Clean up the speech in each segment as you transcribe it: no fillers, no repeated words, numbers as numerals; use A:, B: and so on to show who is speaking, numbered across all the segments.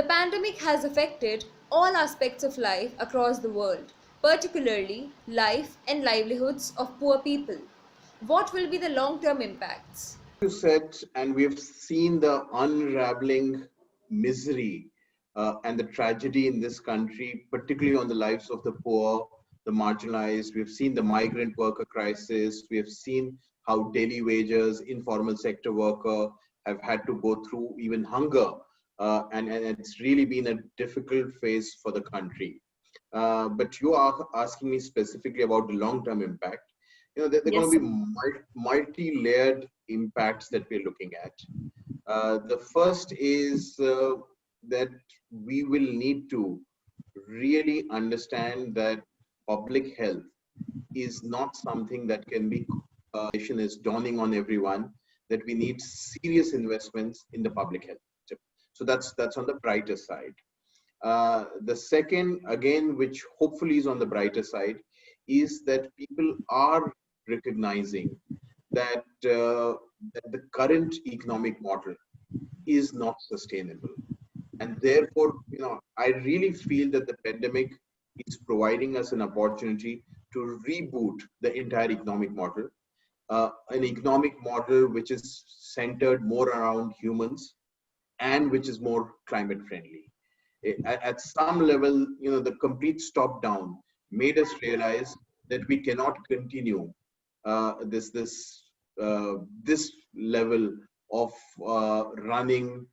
A: pandemic has affected all aspects of life across the world, particularly life and livelihoods of poor people. What will be the long term impacts?
B: You said, and we've seen the unraveling misery and the tragedy in this country, particularly on the lives of the poor, the marginalized. We've seen the migrant worker crisis. We have seen how daily wages, informal sector worker have had to go through even hunger. And it's really been a difficult phase for the country. But you are asking me specifically about the long-term impact. They're going
A: Yes,
B: to
A: sir.
B: be multi-layered impacts that we're looking at. The first is that we will need to really understand that public health is not something that can be is dawning on everyone, that we need serious investments in the public health system. So that's on the brighter side. The second, again, which hopefully is on the brighter side, is that people are recognizing that, that the current economic model is not sustainable. And therefore, I really feel that the pandemic is providing us an opportunity to reboot the entire economic model, an economic model which is centered more around humans and which is more climate friendly. At some level, the complete stop down made us realize that we cannot continue this level of running,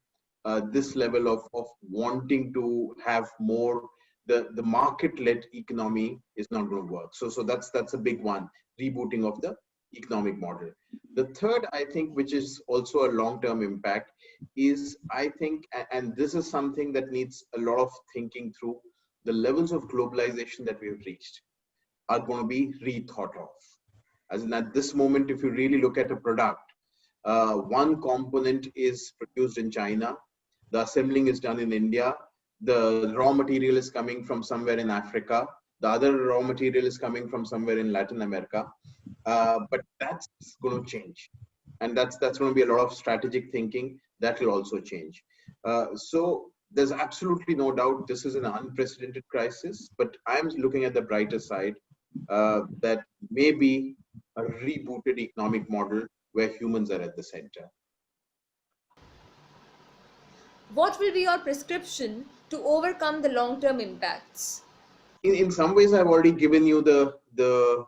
B: this level of wanting to have more. The market-led economy is not going to work. So that's a big one, rebooting of the economic model. The third, I think, which is also a long-term impact, is I think, and this is something that needs a lot of thinking through, the levels of globalization that we've reached are going to be rethought of. As in, at this moment, if you really look at a product, one component is produced in China, the assembling is done in India, the raw material is coming from somewhere in Africa, the other raw material is coming from somewhere in Latin America. But that's going to change, and that's going to be a lot of strategic thinking that will also change. So there's absolutely no doubt this is an unprecedented crisis, but I'm looking at the brighter side, that may be a rebooted economic model where humans are at the center.
A: What will be your prescription to overcome the long term impacts?
B: In some ways, I've already given you the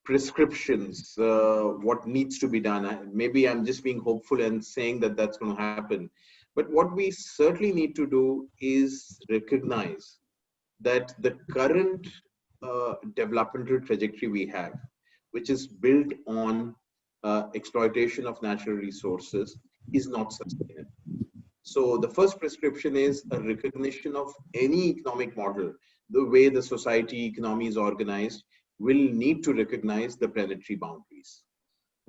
B: prescriptions, what needs to be done. Maybe I'm just being hopeful and saying that that's going to happen. But what we certainly need to do is recognize that the current developmental trajectory we have, which is built on exploitation of natural resources, is not sustainable. So the first prescription is a recognition of any economic model, the way the society economy is organized, will need to recognize the planetary boundaries.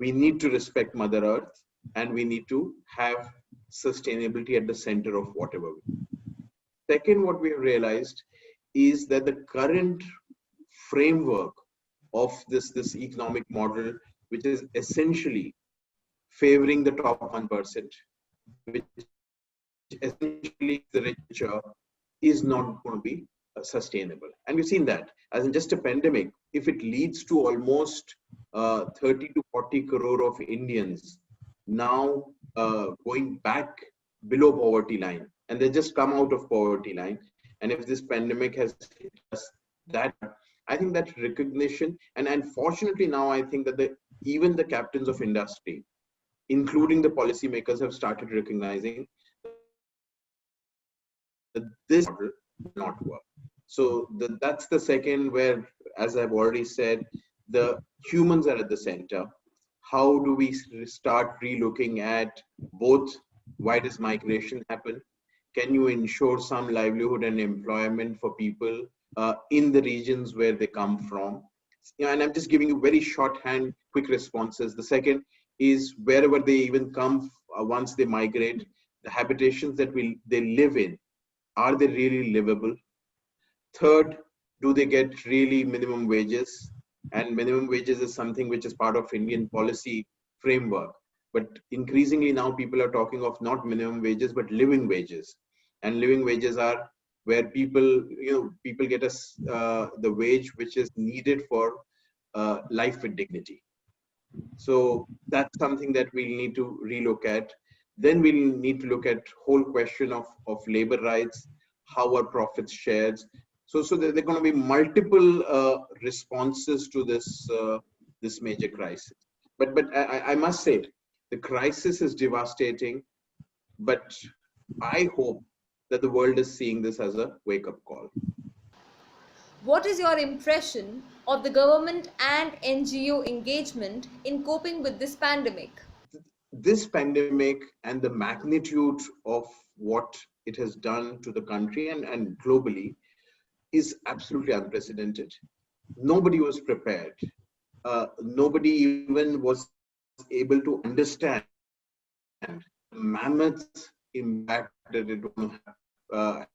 B: We need to respect Mother Earth, and we need to have sustainability at the center of whatever we do. Second, what we have realized is that the current framework of this economic model, which is essentially favoring the top 1%, which essentially the richer, is not going to be sustainable. And we've seen that, as in just a pandemic, if it leads to almost 30 to 40 crore of Indians now going back below poverty line, and they just come out of poverty line, and if this pandemic has hit us that, I think that recognition, and unfortunately now I think that even the captains of industry, including the policymakers, have started recognizing that this model will not work. So that's the second, where, as I've already said, the humans are at the center. How do we start relooking at both, why does migration happen? Can you ensure some livelihood and employment for people in the regions where they come from? And I'm just giving you very shorthand, quick responses. The second is, wherever they even come, once they migrate, the habitations that they live in, are they really livable? Third, do they get really minimum wages? And minimum wages is something which is part of Indian policy framework. But increasingly now people are talking of not minimum wages, but living wages. and living wages are where people get the wage which is needed for life with dignity. So that's something that we'll need to relook at. Then we'll need to look at whole question of labor rights, how are profits shared. So there are going to be multiple responses to this major crisis. But I must say, the crisis is devastating. But I hope that the world is seeing this as a wake-up call.
A: What is your impression of the government and NGO engagement in coping with this pandemic?
B: This pandemic and the magnitude of what it has done to the country and globally is absolutely unprecedented. Nobody was prepared. Nobody even was able to understand mammoth impact that it will have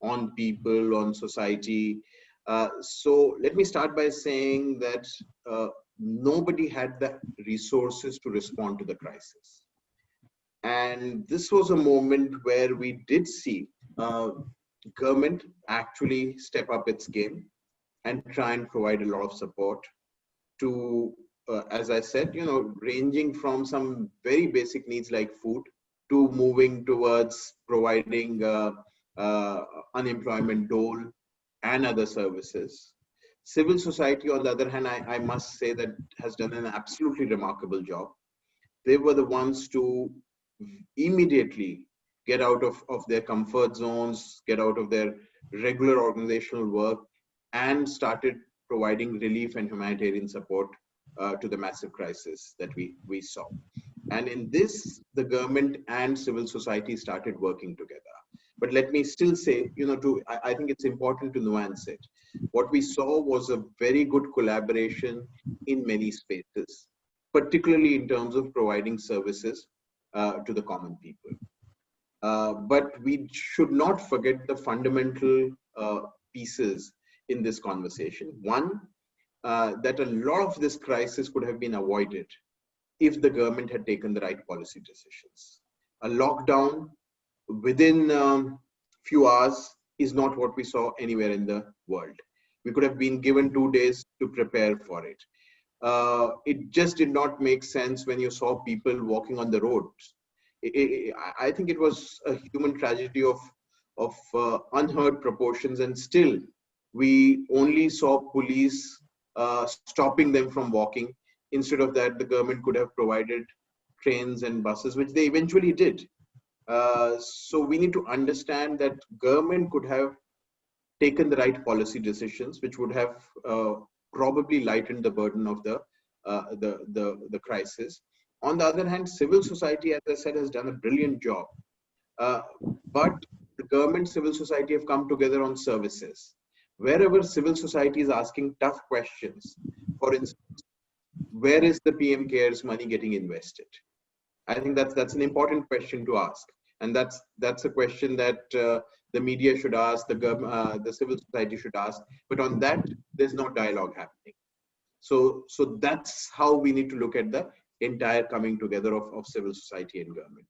B: on people, on society. So let me start by saying that nobody had the resources to respond to the crisis. And this was a moment where we did see uh, government actually step up its game and try and provide a lot of support to, as I said, ranging from some very basic needs like food to moving towards providing uh, unemployment dole and other services. Civil society, on the other hand, I must say that has done an absolutely remarkable job. They were the ones to immediately get out of their comfort zones, get out of their regular organizational work, and started providing relief and humanitarian support to the massive crisis that we saw. And in this, the government and civil society started working together. But let me still say, I think it's important to nuance it. What we saw was a very good collaboration in many spaces, particularly in terms of providing services to the common people. But we should not forget the fundamental pieces in this conversation. One, that a lot of this crisis could have been avoided if the government had taken the right policy decisions. A lockdown within few hours is not what we saw anywhere in the world. We could have been given 2 days to prepare for it. It just did not make sense when you saw people walking on the roads. I think it was a human tragedy of unheard proportions, and still we only saw police stopping them from walking. Instead of that, the government could have provided trains and buses, which they eventually did. So we need to understand that government could have taken the right policy decisions, which would have probably lightened the burden of the crisis. On the other hand, civil society, as I said, has done a brilliant job. Uh, but the government, civil society have come together on services. Wherever civil society is asking tough questions, for instance, where is the PM CARES money getting invested? I think that's an important question to ask, and that's a question that the media should ask, the civil society should ask. But on that, there's no dialogue happening. So that's how we need to look at the entire coming together of civil society and government.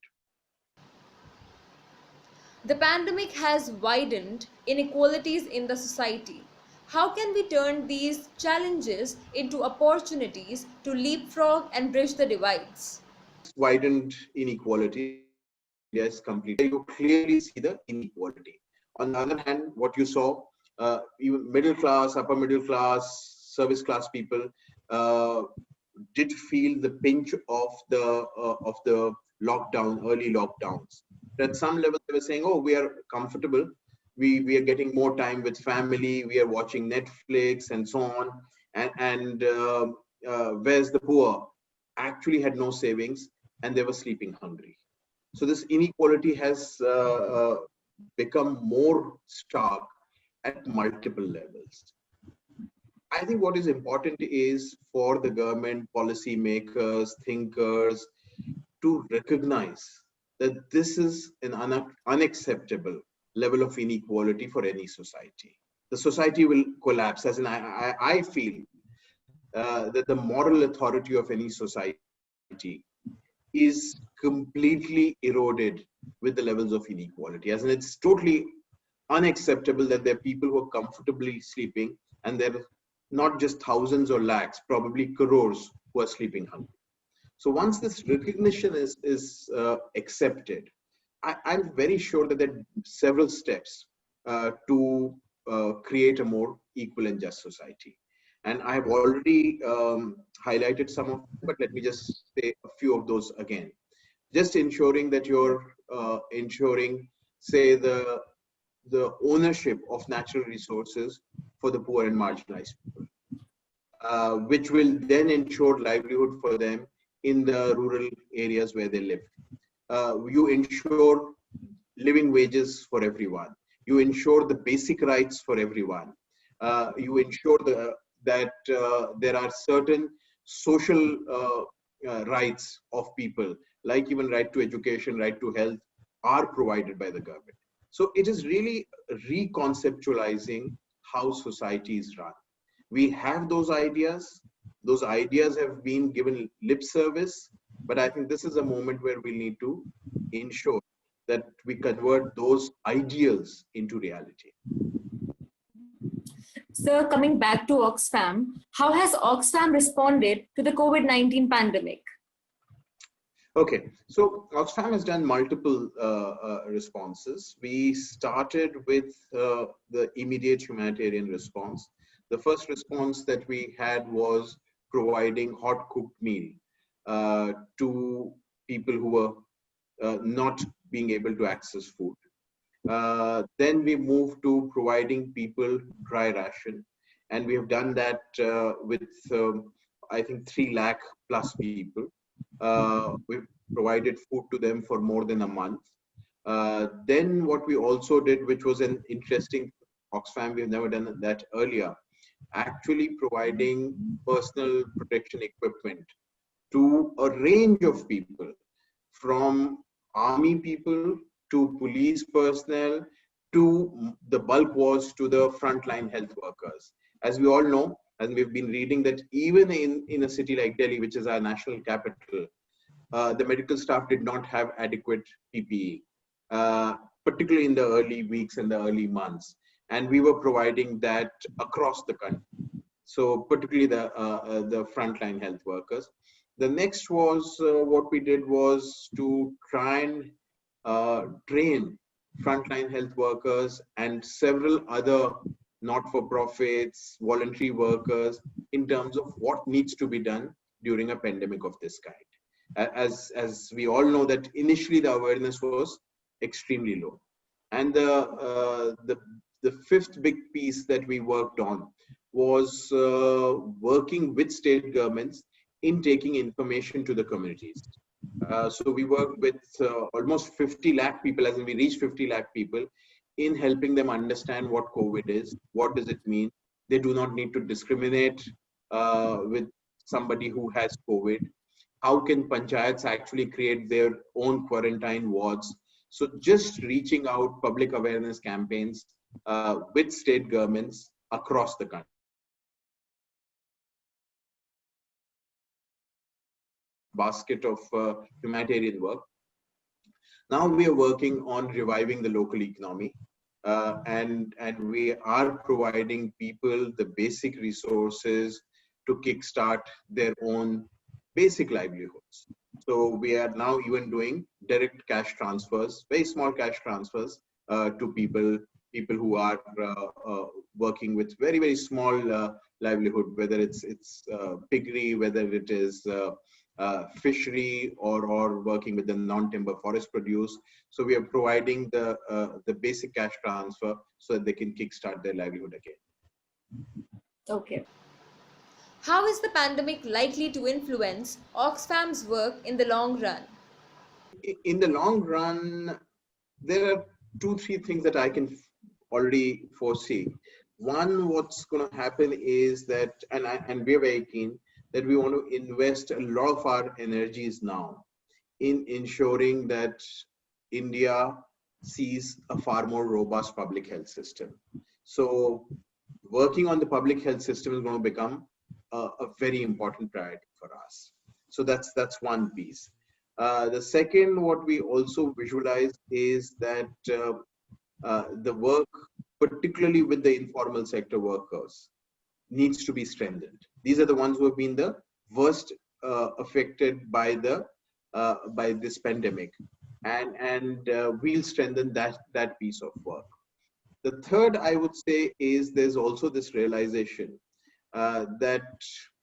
A: The pandemic has widened inequalities in the society. How can we turn these challenges into opportunities to leapfrog and bridge the divides?
B: Widened inequality, yes, completely. You clearly see the inequality. On the other hand, what you saw, even middle class, upper middle class, service class people uh, did feel the pinch of the lockdown, early lockdowns. At some level, they were saying, "Oh, we are comfortable. We are getting more time with family. We are watching Netflix and so on." And whereas the poor actually had no savings and they were sleeping hungry. So this inequality has become more stark at multiple levels. I think what is important is for the government, policymakers, thinkers to recognize that this is an unacceptable level of inequality for any society. The society will collapse. As in, I feel that the moral authority of any society is is completely eroded with the levels of inequality. As in, it's totally unacceptable that there are people who are comfortably sleeping, and there are not just thousands or lakhs, probably crores who are sleeping hungry. So once this recognition is accepted, I'm very sure that there are several steps to create a more equal and just society. And I have already highlighted some of them, but let me just say a few of those again. Just ensuring that you're ensuring, say, the ownership of natural resources for the poor and marginalized people, which will then ensure livelihood for them in the rural areas where they live. You ensure living wages for everyone. You ensure the basic rights for everyone. You ensure that there are certain social rights of people, like even right to education, right to health, are provided by the government. So it is really reconceptualizing how society is run. We have those ideas. Those ideas have been given lip service, but I think this is a moment where we need to ensure that we convert those ideals into reality.
A: Sir, coming back to Oxfam, how has Oxfam responded to the COVID-19 pandemic?
B: Okay, so Oxfam has done multiple responses. We started with the immediate humanitarian response. The first response that we had was providing hot cooked meal to people who were not being able to access food. Then we moved to providing people dry ration, and we have done that with I think 3 lakh plus people. We've provided food to them for more than a month. Then what we also did, which was an interesting Oxfam, we've never done that earlier, actually providing personal protection equipment to a range of people, from army people to police personnel to the bulk was to the frontline health workers. As we all know, and we've been reading, that even in a city like Delhi, which is our national capital, the medical staff did not have adequate PPE, particularly in the early weeks and the early months. And we were providing that across the country. So particularly the frontline health workers. The next was what we did was to try and train frontline health workers and several other not-for-profits, voluntary workers, in terms of what needs to be done during a pandemic of this kind. As we all know, that initially the awareness was extremely low. And the fifth big piece that we worked on was working with state governments in taking information to the communities. So we worked with almost 50 lakh people, as in we reached 50 lakh people, in helping them understand what COVID is, what does it mean. They do not need to discriminate with somebody who has COVID. How can panchayats actually create their own quarantine wards? So just reaching out public awareness campaigns with state governments across the country. Basket of humanitarian work. Now we are working on reviving the local economy, and we are providing people the basic resources to kickstart their own basic livelihoods. So we are now even doing direct cash transfers, very small cash transfers to people who are working with very small livelihood, whether it's piggery, whether it is fishery, or working with the non-timber forest produce. So we are providing the basic cash transfer so that they can kickstart their livelihood again.
A: Okay. How is the pandemic likely to influence Oxfam's work in the long run?
B: In the long run, there are 2-3 things that I can already foresee. One, what's going to happen is that, and we're very keen, that we want to invest a lot of our energies now in ensuring that India sees a far more robust public health system. So working on the public health system is going to become a very important priority for us. So that's one piece. The second, what we also visualize is that the work, particularly with the informal sector workers, needs to be strengthened. These are the ones who have been the worst affected by this pandemic, and we'll strengthen that piece of work. The third, I would say, is there's also this realization that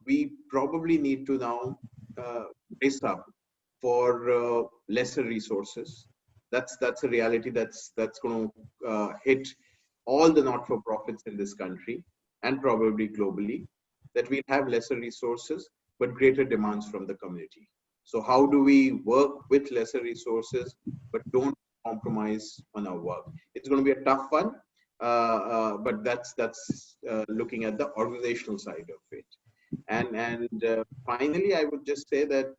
B: we probably need to now brace up for lesser resources. That's a reality that's going to hit all the not-for-profits in this country and probably globally. That we have lesser resources but greater demands from the community. So how do we work with lesser resources but don't compromise on our work? It's going to be a tough one, but that's looking at the organizational side of it. And finally, I would just say that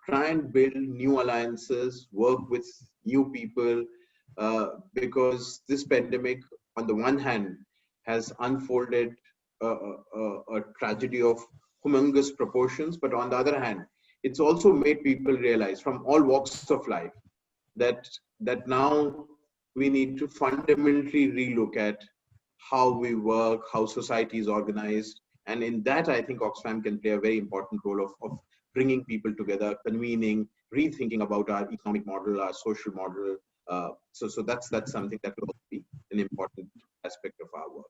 B: try and build new alliances, work with new people, because this pandemic, on the one hand, has unfolded a tragedy of humongous proportions, but on the other hand, it's also made people realize from all walks of life that now we need to fundamentally relook at how we work, how society is organized. And in that, I think Oxfam can play a very important role of bringing people together, convening, rethinking about our economic model, our social model. So that's something that will also be an important aspect of our work.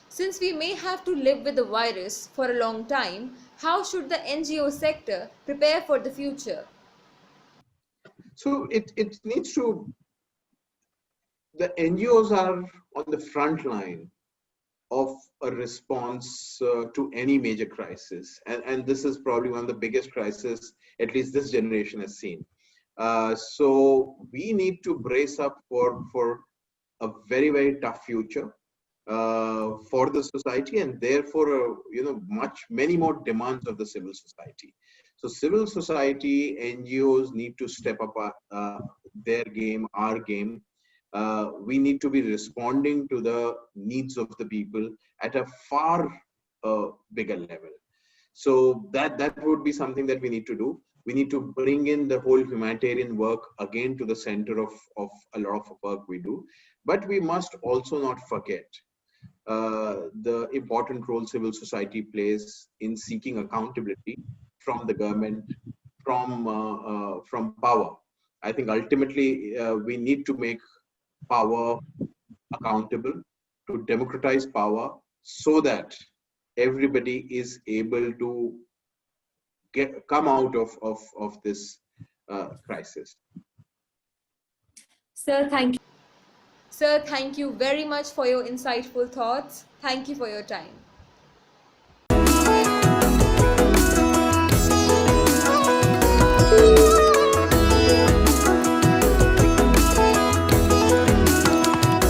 A: Since we may have to live with the virus for a long time, how should the NGO sector prepare for the future?
B: So it needs to, the NGOs are on the front line of a response to any major crisis. And this is probably one of the biggest crises, at least this generation has seen. So we need to brace up for a very, very tough future for the society, and therefore, many more demands of the civil society. So civil society, NGOs need to step up their game, our game. We need to be responding to the needs of the people at a far bigger level. So that would be something that we need to do. We need to bring in the whole humanitarian work again to the center of a lot of work we do. But we must also not forget the important role civil society plays in seeking accountability from the government, from power. I think ultimately we need to make power accountable, to democratize power, so that everybody is able to come out of this crisis.
A: Sir, thank you. Sir, thank you very much for your insightful thoughts. Thank you for your time.